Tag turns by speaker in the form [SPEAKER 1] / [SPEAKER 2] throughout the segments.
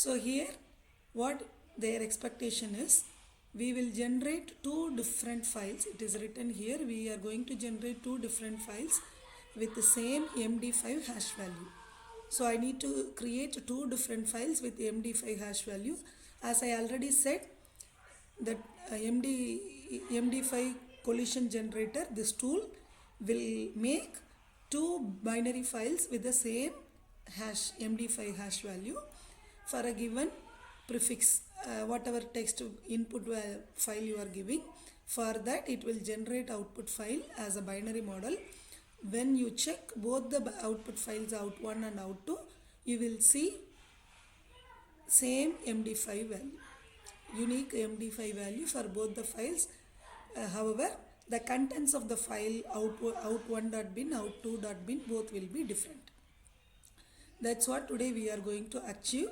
[SPEAKER 1] So here what their expectation is, we will generate two different files. It is written here, we are going to generate two different files with the same MD5 hash value. So I need to create two different files with MD5 hash value. As I already said, that MD5 collision generator, this tool will make two binary files with the same hash MD5 hash value for a given prefix, whatever text input file you are giving. For that it will generate output file as a binary model. When you check both the output files, out1 and out2, you will see same MD5 value, unique MD5 value for both the files. However, the contents of the file out1.bin, out2.bin both will be different. That's what today we are going to achieve.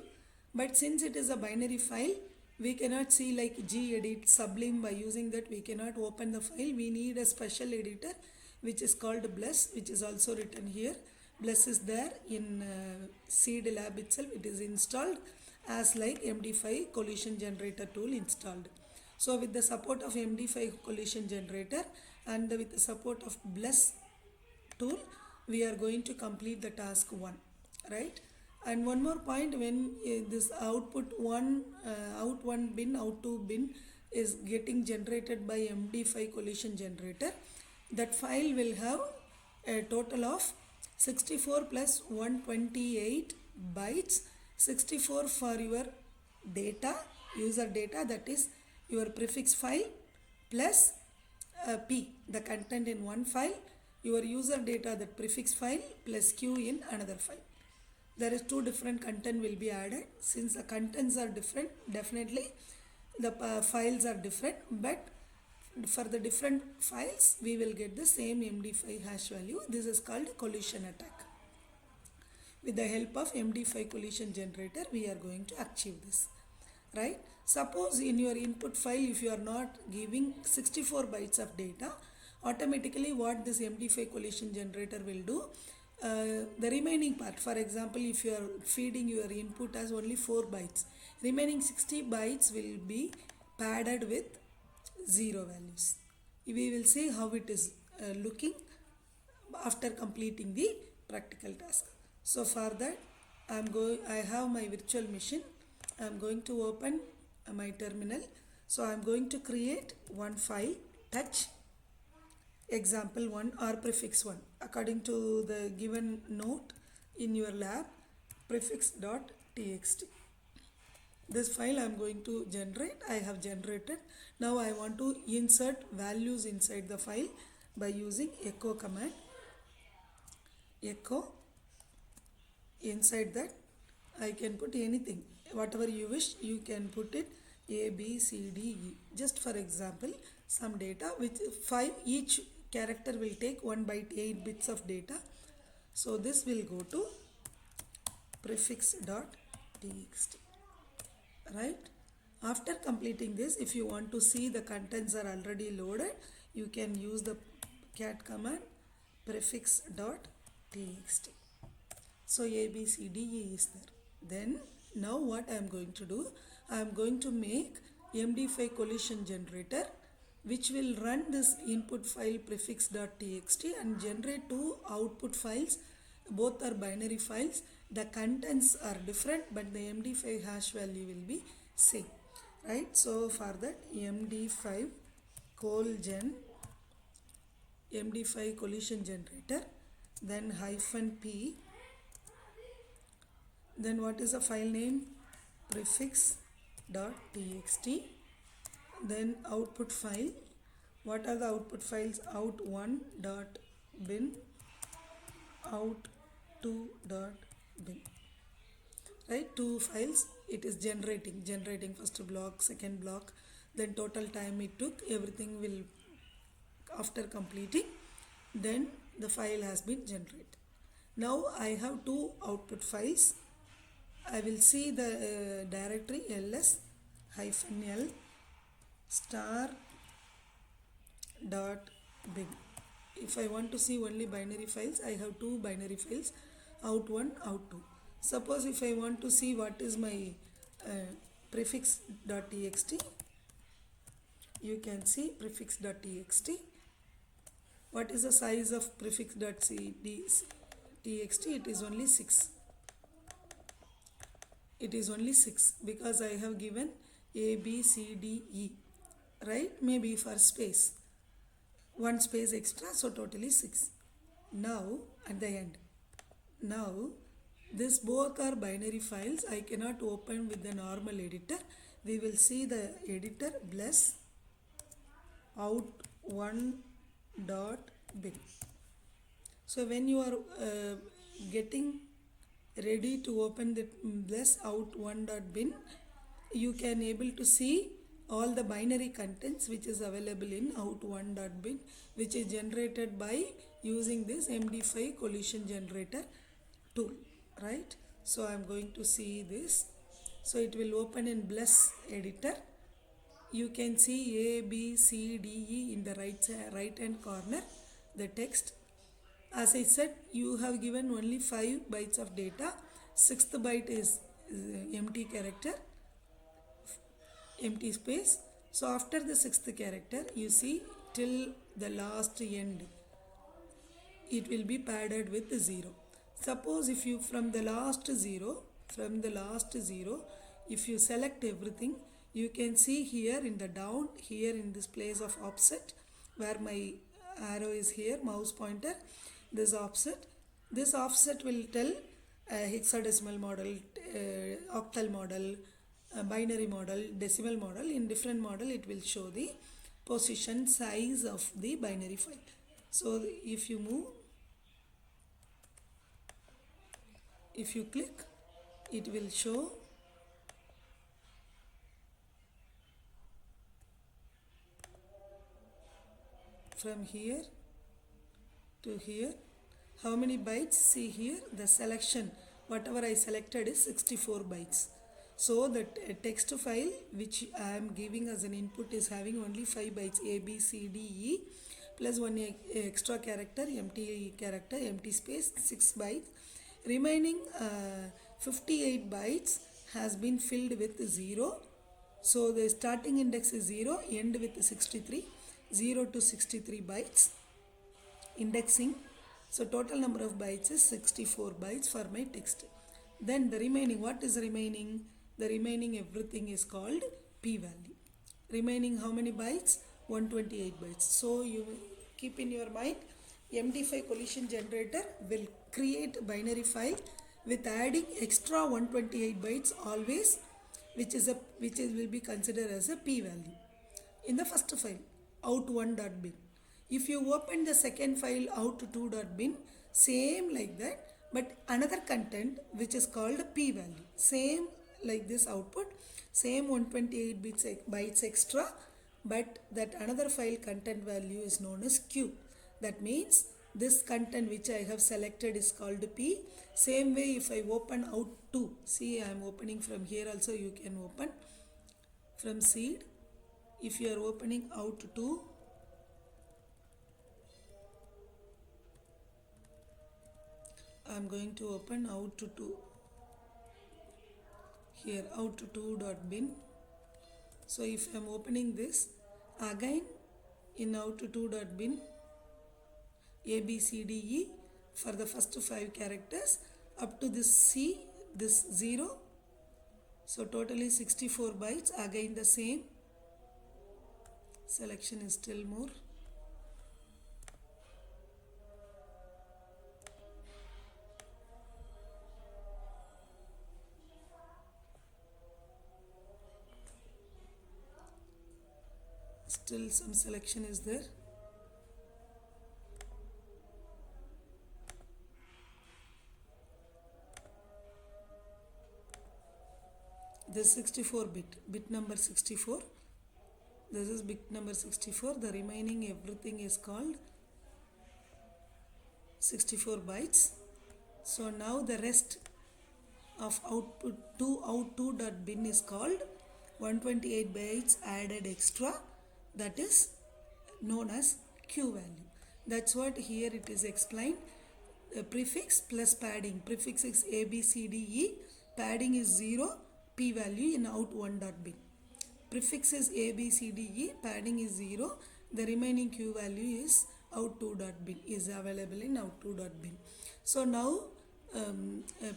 [SPEAKER 1] But since it is a binary file, we cannot see like gedit, Sublime. By using that we cannot open the file. We need a special editor which is called Bless, which is also written here. Bless is there in Seed Lab itself. It is installed as like MD5 collision generator tool installed. So with the support of MD5 collision generator and with the support of Bless tool, we are going to complete the task 1, right? And one more point, when this output 1, out1 bin, out2 bin is getting generated by MD5 collision generator, that file will have a total of 64 plus 128 bytes. 64 for your data, user data, that is your prefix file, plus P, the content in one file, your user data, that prefix file, plus Q in another file. There is two different content will be added. Since the contents are different, definitely the files are different, but for the different files we will get the same MD5 hash value. This is called collision attack. With the help of MD5 collision generator we are going to achieve this, right? Suppose in your input file, if you are not giving 64 bytes of data, automatically what this MD5 collision generator will do, the remaining part, for example, if you are feeding your input as only 4 bytes, remaining 60 bytes will be padded with 0 values. We will see how it is looking after completing the practical task. So for that I have my virtual machine. I am going to open my terminal. So I am going to create one file, touch example 1 or prefix 1 according to the given note in your lab, prefix.txt. This file I am going to generate. I have generated. Now I want to insert values inside the file by using echo command. Echo, inside that I can put anything, whatever you wish, you can put it, A, B, C, D, E. Just for example, some data which 5, each character will take 1 byte, 8 bits of data. So this will go to prefix.txt, right? After completing this, if you want to see the contents are already loaded, you can use the cat command, prefix.txt. So A, B, C, D, E is there. Then now what I am going to do, I am going to make MD5 collision generator which will run this input file prefix.txt and generate two output files. Both are binary files. The contents are different, but the MD5 hash value will be same, right? So for that MD5 collision generator, then -p, then what is the file name, prefix.txt, then output file. What are the output files? out1.bin, out2.bin, right? Two files it is generating first block, second block, then total time it took, everything will, after completing, then the file has been generated. Now I have two output files. I will see the directory ls-l star.bin. If I want to see only binary files, I have two binary files, out1, out2. Suppose if I want to see what is my prefix.txt. You can see prefix.txt. What is the size of prefix.txt? It is only 6. It is only 6 because I have given A, B, C, D, E, right? Maybe for space. One space extra, so totally 6. Now, at the end. Now, this both are binary files. I cannot open with the normal editor. We will see the editor bless out1.bin. So when you are getting ready to open the bless out1.bin, you can able to see all the binary contents which is available in out1.bin, which is generated by using this MD5 collision generator tool, right? So I am going to see this. So it will open in bless editor. You can see A, B, C, D, E in the right hand corner, the text. As I said, you have given only 5 bytes of data. 6th byte is empty character, empty space. So after the 6th character, you see till the last end, it will be padded with 0. Suppose if you from the last 0, if you select everything, you can see here in the down, here in this place of offset, where my arrow is here, mouse pointer, this offset will tell hexadecimal model, octal model, binary model, decimal model. In different model, it will show the position size of the binary file. So if you move, if you click, it will show from here to here. How many bytes? See here, the selection, whatever I selected is 64 bytes. So the text file which I am giving as an input is having only 5 bytes, A, B, C, D, E, plus one extra character, empty space, 6 bytes. Remaining 58 bytes has been filled with 0. So the starting index is 0, end with 63, 0 to 63 bytes. Indexing. So total number of bytes is 64 bytes for my text. Then the remaining, what is remaining? The remaining everything is called p-value. Remaining how many bytes? 128 bytes. So you keep in your mind, MD5 collision generator will create a binary file with adding extra 128 bytes always, which will be considered as a p-value. In the first file, out1.bin. If you open the second file out2.bin, same like that, but another content which is called p-value. Same like this output, same 128 bytes extra, but that another file content value is known as q. That means this content which I have selected is called p. Same way if I open out2, see I am opening from here also, you can open from seed. If you are opening out2, I am going to open out2 here, out2.bin. So if I am opening this, again in out2.bin, A, B, C, D, E for the first 5 characters up to this C, this 0. So totally 64 bytes, again the same. Selection is still more. Still some selection is there. This 64 bit number 64. This is bit number 64. The remaining everything is called 64 bytes. So now the rest of output to out2.bin is called 128 bytes added extra, that is known as q value. That's what here it is explained. Prefix plus padding. Prefix is A, B, C, D, E. Padding is 0. p value in out1.bin. Prefix is a, b, c, d, e, padding is 0, the remaining q value is out2.bin, is available in out2.bin. So now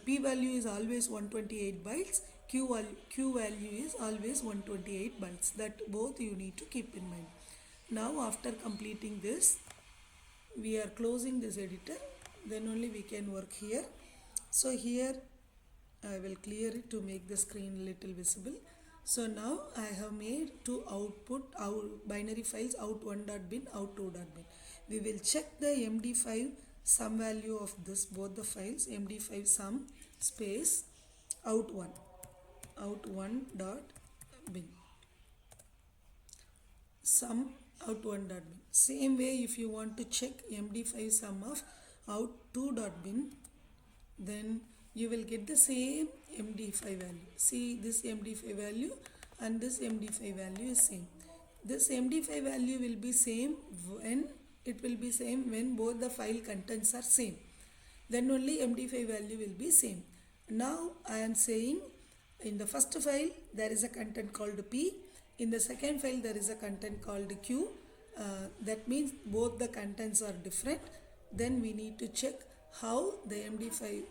[SPEAKER 1] p value is always 128 bytes, q value is always 128 bytes. That both you need to keep in mind. Now after completing this, we are closing this editor, then only we can work here. So here I will clear it to make the screen little visible. So now I have made two output binary files, out1.bin, out2.bin. We will check the MD5 sum value of this both the files, MD5 sum space out1 out1.bin, sum out1.bin. Same way, if you want to check MD5 sum of out2.bin, then you will get the same MD5 value. See, this MD5 value and this MD5 value is same. This MD5 value will be same when both the file contents are same. Then only MD5 value will be same. Now I am saying in the first file there is a content called P. In the second file there is a content called Q. That means both the contents are different. Then we need to check how the MD5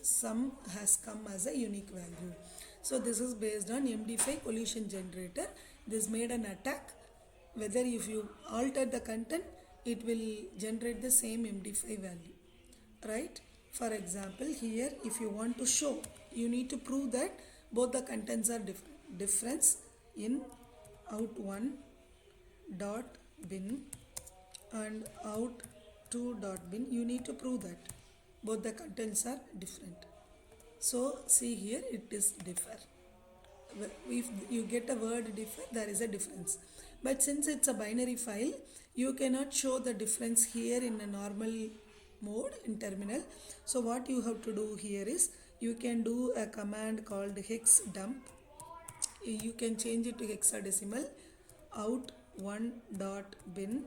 [SPEAKER 1] sum has come as a unique value. So this is based on MD5 collision generator. This made an attack. Whether if you alter the content, it will generate the same MD5 value, right? For example, here if you want to show, you need to prove that both the contents are different. Difference in out1.bin and out2.bin, you need to prove that both the contents are different. So see here, it is differ. If you get a word differ, there is a difference. But since it's a binary file, you cannot show the difference here in a normal mode in terminal. So what you have to do here is, you can do a command called hex dump. You can change it to hexadecimal, out1.bin,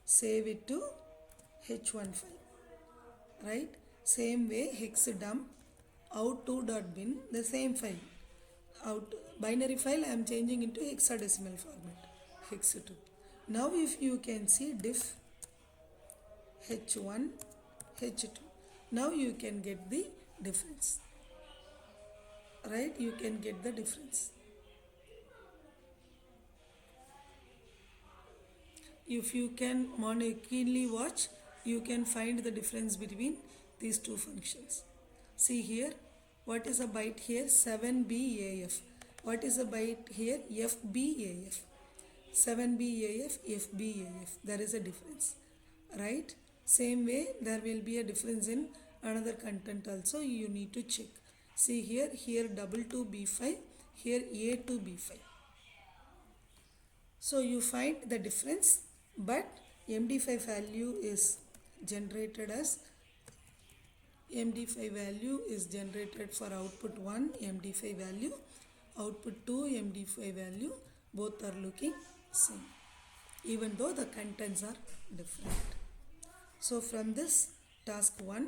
[SPEAKER 1] save it to h1 file, right? Same way, hex dump out2.bin, the same file. Out binary file I am changing into hexadecimal format, hex2. Now if you can see diff h1 h2, now you can get the difference, right? You can get the difference. If you can keenly watch, you can find the difference between these two functions. See here, what is a byte here? 7BAF. What is a byte here? FBAF. 7BAF, FBAF. There is a difference, right? Same way, there will be a difference in another content also. You need to check. See here, AA2B5, here A2B5. So you find the difference, but MD5 value is generated as MD5 value is generated for output 1 MD5 value, output 2 MD5 value, both are looking same, even though the contents are different. So from this task 1,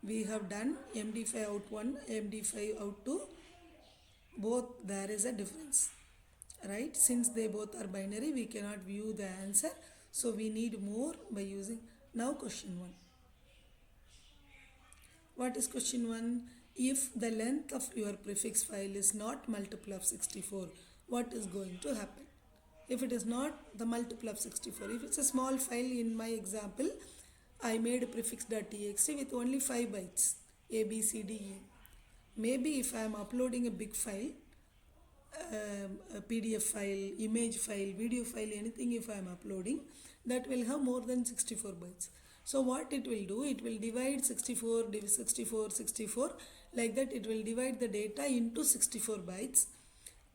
[SPEAKER 1] we have done MD5 out 1, MD5 out 2, both there is a difference, right? Since they both are binary, we cannot view the answer, so we need more by using. Now question 1. What is question 1? If the length of your prefix file is not multiple of 64, what is going to happen? If it is not the multiple of 64, if it's a small file, in my example, I made prefix.txt with only 5 bytes, A, B, C, D, E. Maybe if I am uploading a big file, a PDF file, image file, video file, anything if I am uploading, that will have more than 64 bytes. So what it will do, it will divide 64, 64, 64, like that it will divide the data into 64 bytes.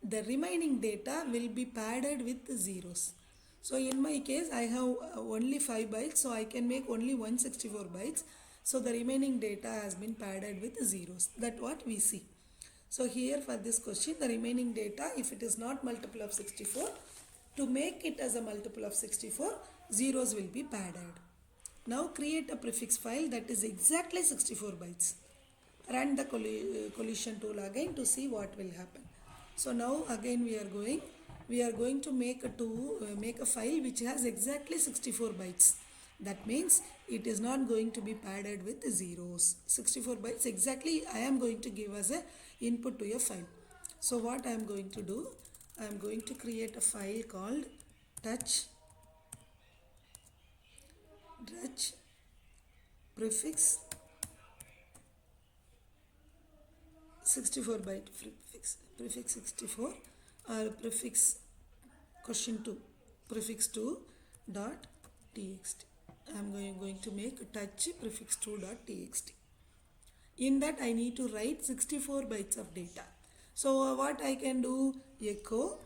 [SPEAKER 1] The remaining data will be padded with zeros. So in my case, I have only 5 bytes, so I can make only 164 bytes. So the remaining data has been padded with zeros. That's what we see. So here for this question, the remaining data, if it is not multiple of 64, to make it as a multiple of 64, zeros will be padded. Now create a prefix file that is exactly 64 bytes. run the collision tool again to see what will happen. So now again we are going to make a file which has exactly 64 bytes. That means it is not going to be padded with zeros. 64 bytes exactly I am going to give as a input to a file. So what I am going to do, I am going to create a file called touch prefix 64 byte prefix 64 or prefix question 2 prefix 2 dot txt. I am going to make touch prefix 2 dot txt. In that I need to write 64 bytes of data. So what I can do, echo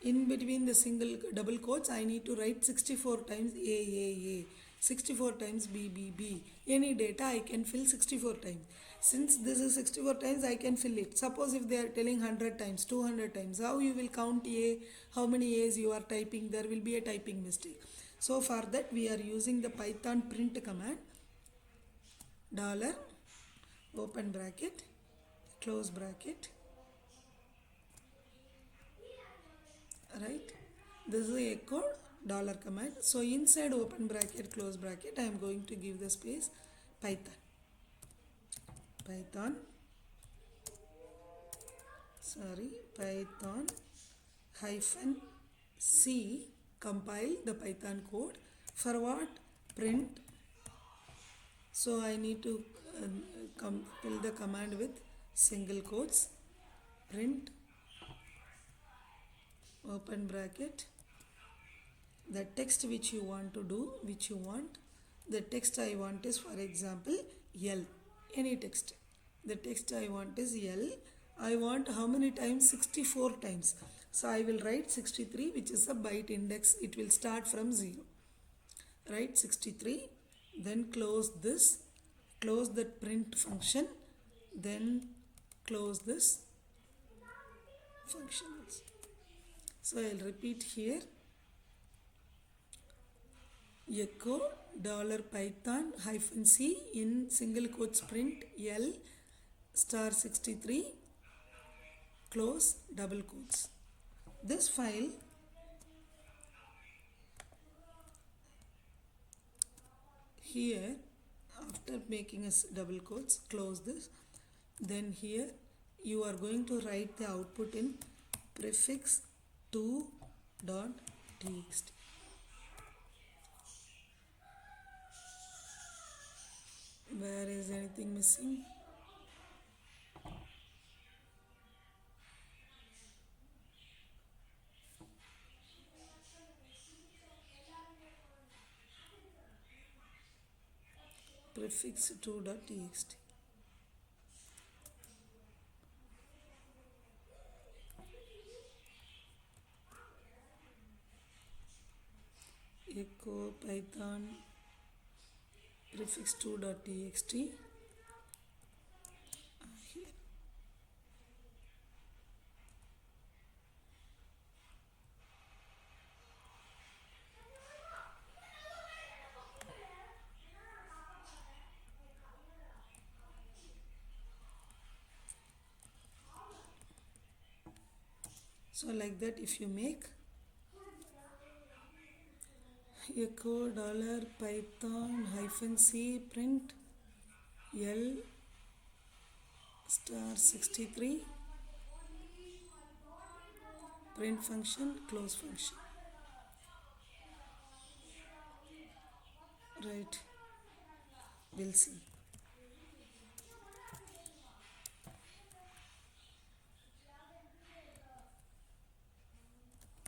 [SPEAKER 1] in between the single double quotes I need to write 64 times A, 64 times B. Any data I can fill 64 times. Since this is 64 times I can fill it. Suppose if they are telling 100 times, 200 times, how you will count A, how many A's you are typing, there will be a typing mistake. So for that we are using the Python print command, dollar, open bracket, close bracket, right? This is the echo dollar command. So inside open bracket, close bracket, I am going to give the space Python hyphen C, compile the Python code. For what? Print. So I need to fill the command with single quotes, print, open bracket, the text which you want, the text I want is, for example, L, any text. The text I want is L. I want how many times? 64 times. So I will write 63, which is a byte index. It will start from 0. Write 63, then close this, close that print function, then close this function. So I will repeat here, echo $python hyphen C in single quotes print L star 63 close double quotes. This file here, after making a double quotes, close this, then here you are going to write the output in prefix 2 dot txt. Where is anything missing? Prefix 2 dot txt. Echo Python prefix 2 dot txt. Here. So like that, if you make echo $python hyphen C print L star 63 print function, close function, right? We'll see.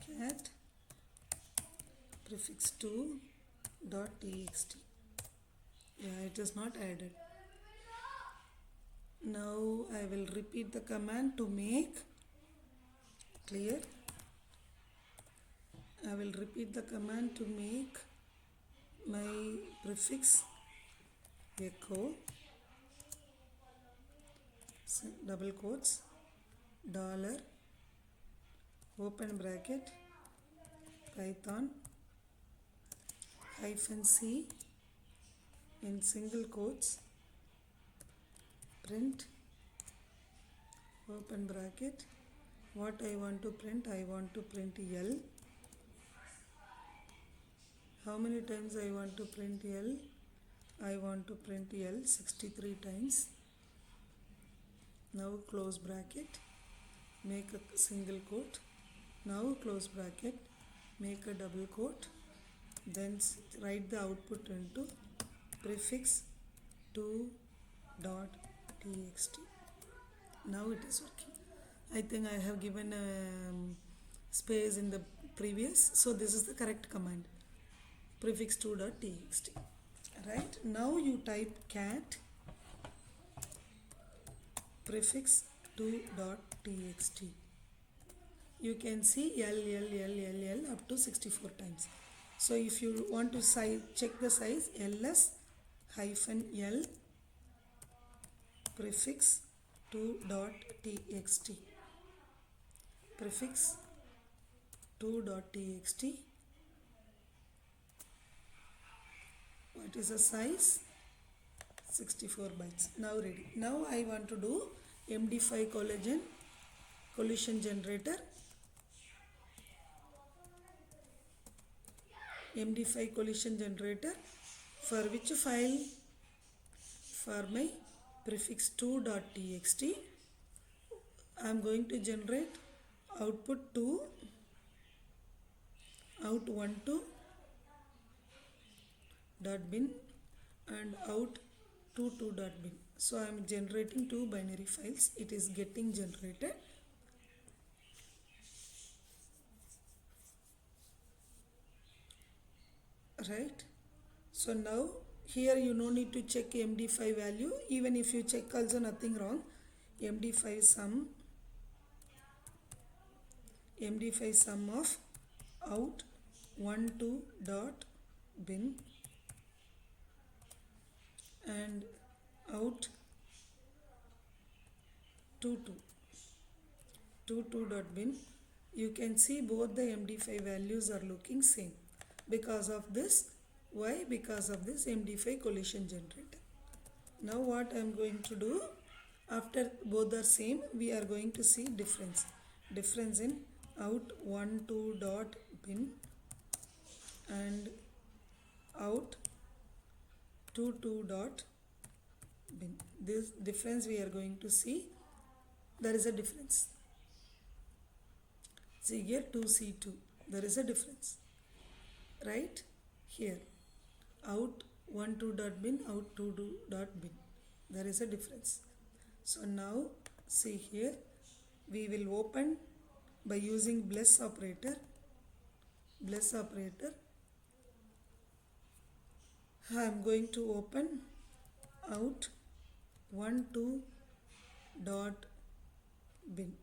[SPEAKER 1] Cat prefix 2 dot txt. Yeah, it is not added. Now I will repeat the command to make clear. I will repeat the command to make my prefix echo double quotes dollar open bracket Python -c in single quotes, print, open bracket, what I want to print L. How many times I want to print L? I want to print L 63 times. Now close bracket, make a single quote. Now close bracket, make a double quote. Then write the output into prefix 2.txt. Now it is working. I think I have given a space in the previous, so this is the correct command, prefix 2.txt. Right, now you type cat prefix 2.txt. You can see L up to 64 times. So if you want to check the size, ls-l prefix 2.txt, prefix 2.txt. What is the size? 64 bytes. Now ready. Now I want to do MD5 collision generator. MD5 collision generator. For which file? For my prefix 2.txt. I am going to generate output 2, out12.bin and out22.bin. So I am generating two binary files. It is getting generated. Right. So now here you no need to check MD5 value. Even if you check also nothing wrong. MD5 sum of out12.bin and out22.bin. You can see both the MD5 values are looking same. Because of this, why? Because of this MD5 collision generator. Now what I am going to do, after both are same, we are going to see difference in out12.bin and out22.bin. This difference we are going to see. There is a difference. See here 2C2. There is a difference. Right? Here out12.bin, out22.bin. There is a difference. So now see here, we will open by using bless operator. I am going to open out12.bin.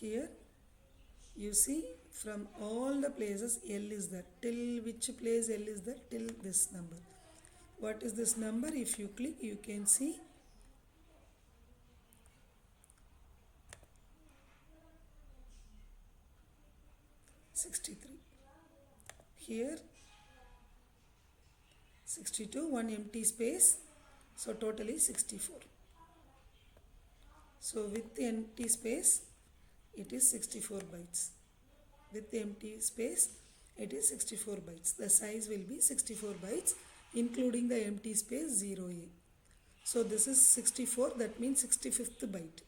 [SPEAKER 1] Here you see from all the places L is there. Till which place L is there? Till this number. What is this number? If you click, you can see here 62, one empty space, so totally 64. So with the empty space it is 64 bytes. With the empty space it is 64 bytes. The size will be 64 bytes including the empty space 0A. So this is 64, that means 65th byte.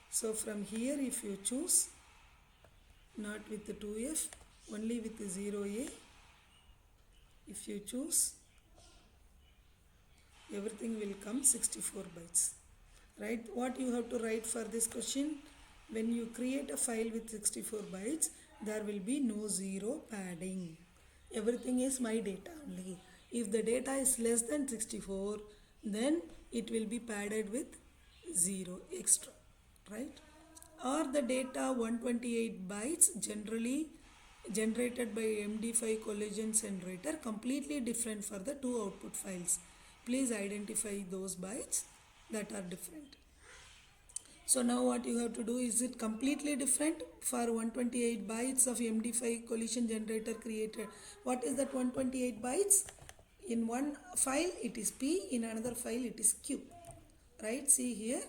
[SPEAKER 1] So from here if you choose not with the 2F, only with the 0A, if you choose, everything will come 64 bytes. Right? What you have to write for this question? When you create a file with 64 bytes, there will be no zero padding. Everything is my data only. If the data is less than 64, then it will be padded with 0 extra. Right? Or the data 128 bytes generally generated by MD5 collision generator, completely different for the two output files. Please identify those bytes that are different. So now what you have to do, is it completely different for 128 bytes of MD5 collision generator created? What is that 128 bytes? In one file it is P, in another file it is Q. Right? See here,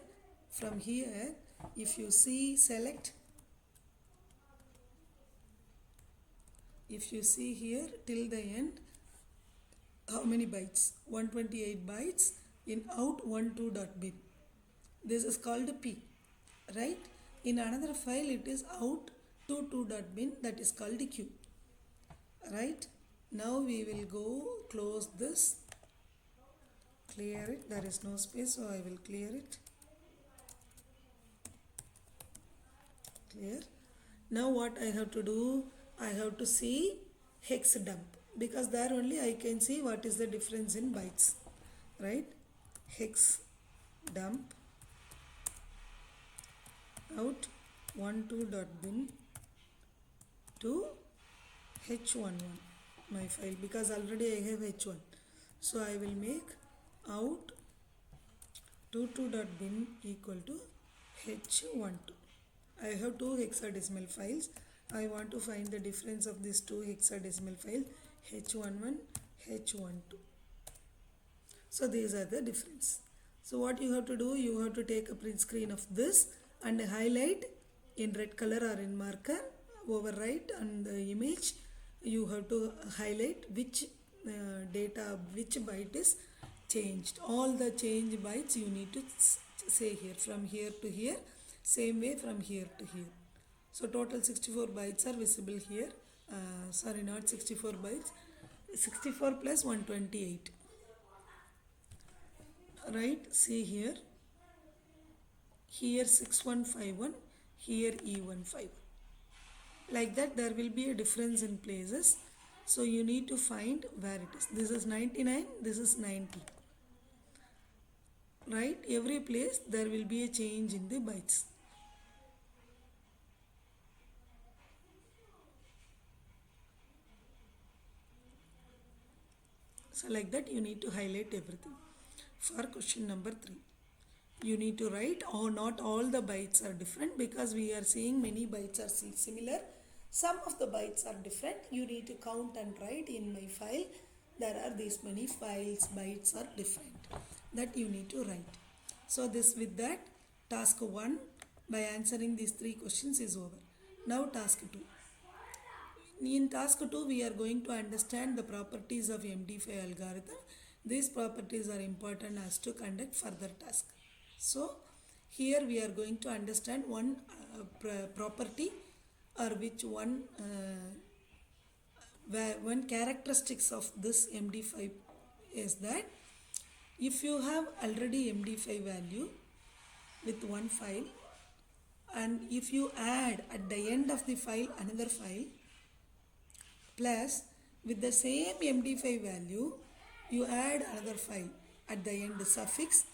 [SPEAKER 1] from here, if you see select, if you see here till the end, how many bytes? 128 bytes in out12.bin. This is called P, right? In another file it is out22.bin, that is called Q, right? Now we will go close this, clear it, there is no space, so I will clear it, clear. Now what I have to do, I have to see hex dump, because there only I can see what is the difference in bytes, right? Hex dump out 12.bin to h11, my file, because already I have h1. So I will make out 22.bin equal to h12. I have two hexadecimal files. I want to find the difference of these two hexadecimal files, h11, h12. So these are the difference. So what you have to do, you have to take a print screen of this and highlight in red color or in marker, overwrite on the image. You have to highlight which data, which byte is changed. All the change bytes you need to say here, from here to here, same way from here to here. So total 64 bytes are visible here. Sorry, not 64 bytes, 64 plus 128. Right, see here, here 6151, here E15. Like that there will be a difference in places. So you need to find where it is. This is 99, this is 90. Right, every place there will be a change in the bytes. So like that you need to highlight everything. For question number 3, you need to write, or not all the bytes are different, because we are seeing many bytes are similar. Some of the bytes are different. You need to count and write, in my file there are these many files, bytes are different, that you need to write. So this, with that, task 1 by answering these 3 questions is over. Now task 2. In task 2 we are going to understand the properties of MD5 algorithm. These properties are important as to conduct further task. So here we are going to understand one property, or which one characteristics of this MD5 is that if you have already MD5 value with one file, and if you add at the end of the file another file, plus with the same MD5 value you add another file at the end suffix,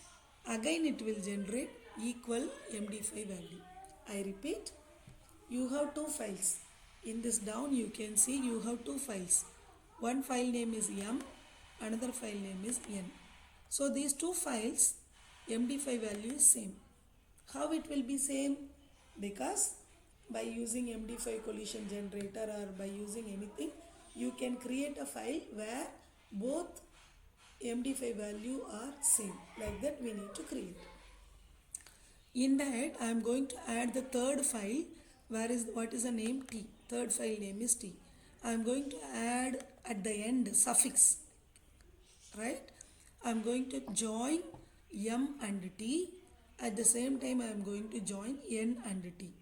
[SPEAKER 1] again it will generate equal MD5 value. I repeat, you have two files. In this down you can see you have two files. One file name is M, another file name is N. So these two files MD5 value is same. How it will be same? Because by using MD5 collision generator, or by using anything, you can create a file where both MD5 value are same. Like that we need to create. In that I am going to add the third file, what is the name? T. Third file name is T. I am going to add at the end suffix, right? I am going to join M and T. At the same time I am going to join N and T.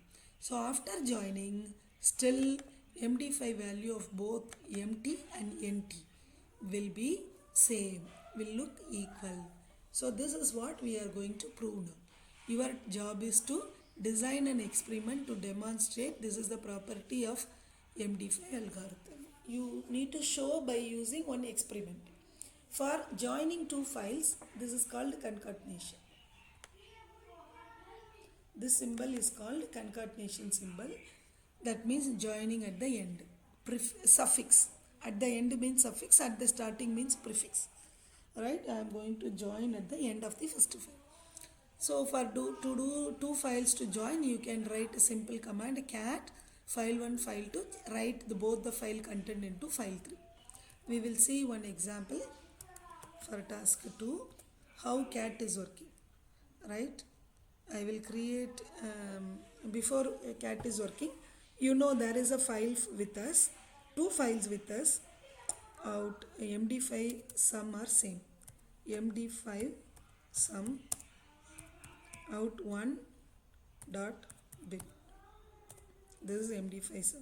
[SPEAKER 1] So after joining, still MD5 value of both MT and NT will be same, will look equal. So this is what we are going to prove now. Your job is to design an experiment to demonstrate this is the property of MD5 algorithm. You need to show by using one experiment. For joining two files, this is called concatenation. This symbol is called concatenation symbol. That means joining at the end. Suffix. At the end means suffix, at the starting means prefix. Right? I am going to join at the end of the first file. So to do two files to join, you can write a simple command cat file1 file2, write both the file content into file3. We will see one example for task 2 how cat is working, right? I will create before cat is working, there is a file with us, two files with us. Out md5 sum are same, md5 sum out1 dot bin. This is md5 sum.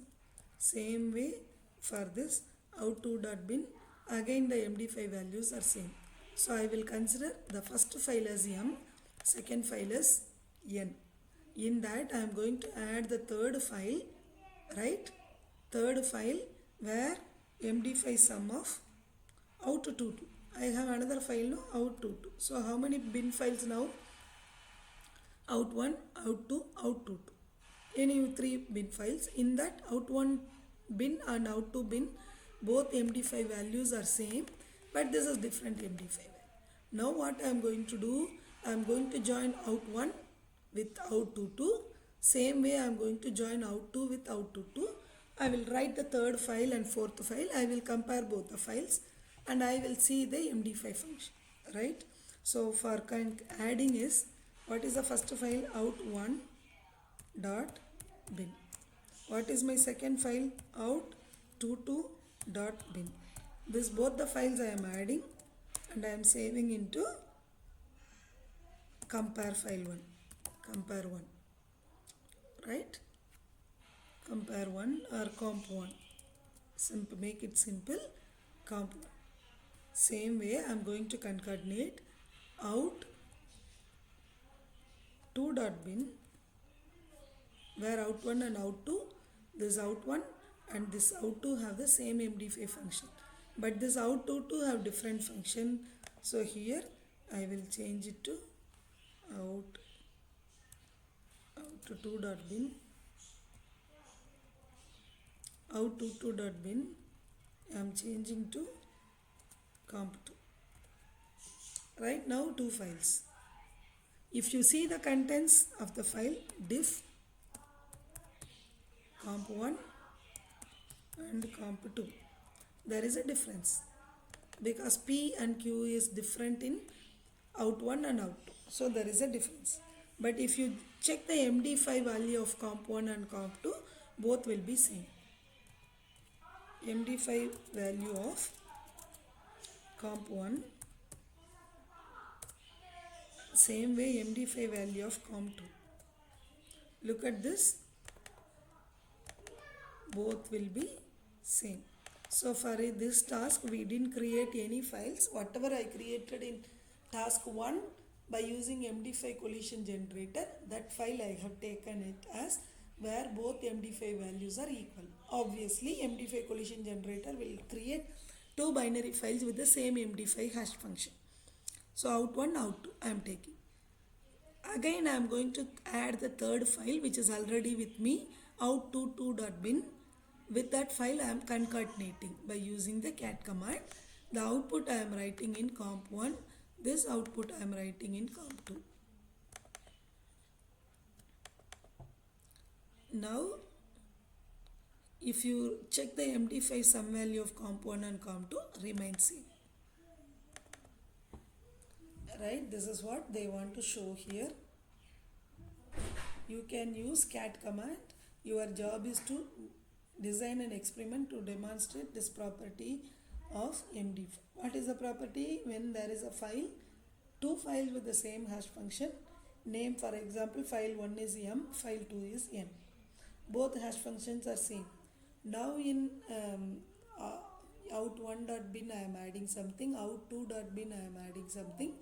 [SPEAKER 1] Same way for this out2 dot bin, again the md5 values are same. So I will consider the first file as m, second file as n. In that I am going to add the third file, right? Third file where md5 sum of out22. I have another file now, out22. So how many bin files now? Out1, out2, out22. Any three bin files. In that out1 bin and out2 bin, both md5 values are same, but this is different md5 value. Now what I am going to do, I am going to join out1 with out22. Same way I am going to join out2 with out22. I will write the third file and fourth file. I will compare both the files and I will see the md5 function, right? So for adding is, what is the first file? Out1 dot bin. What is my second file? Out22 dot bin. This both the files I am adding and I am saving into compare file 1, compare 1, right? Compare 1 or comp 1. Simple, make it simple, comp 1. Same way I am going to concatenate out 2 dot bin, where out1 and out2, this out1 and this out2 have the same md5 function, but this out22 have different function. So here I will change it to out2 dot bin, out22 dot bin. I am changing to comp2. Right now two files. If you see the contents of the file, diff comp1 and comp2, there is a difference because p and q is different in out1 and out2. So there is a difference. But if you check the md5 value of comp1 and comp2, both will be same. md5 value of comp1, same way md5 value of comp2. Look at this, both will be same. So for this task we didn't create any files. Whatever I created in task 1 by using md5 collision generator, that file I have taken it as where both md5 values are equal. Obviously md5 collision generator will create two binary files with the same md5 hash function. So out1, out2 I am taking. Again I am going to add the third file which is already with me, out22.bin. With that file I am concatenating by using the cat command. The output I am writing in comp1, this output I am writing in comp2. Now if you check the md5 sum value of comp1 and comp2 remains same. Right, this is what they want to show here. You can use cat command. Your job is to design an experiment to demonstrate this property of md5. What is the property? When there is a file, two files with the same hash function, name for example file 1 is m, file 2 is n. Both hash functions are same. Now in out1.bin I am adding something, out2.bin I am adding something.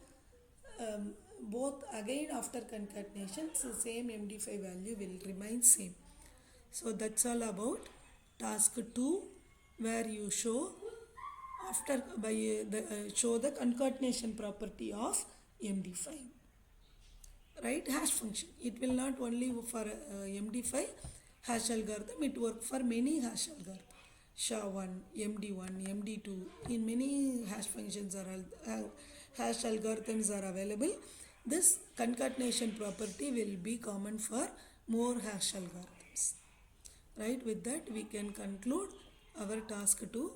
[SPEAKER 1] Both again after concatenation, so same md5 value will remain same. So that's all about task 2, where you show after show the concatenation property of md5, right? Hash function, it will not only for md5 hash algorithm, it work for many hash algorithm. SHA-1, MD1, MD2, in many hash functions are hash algorithms are available. This concatenation property will be common for more hash algorithms. Right, with that we can conclude our task 2.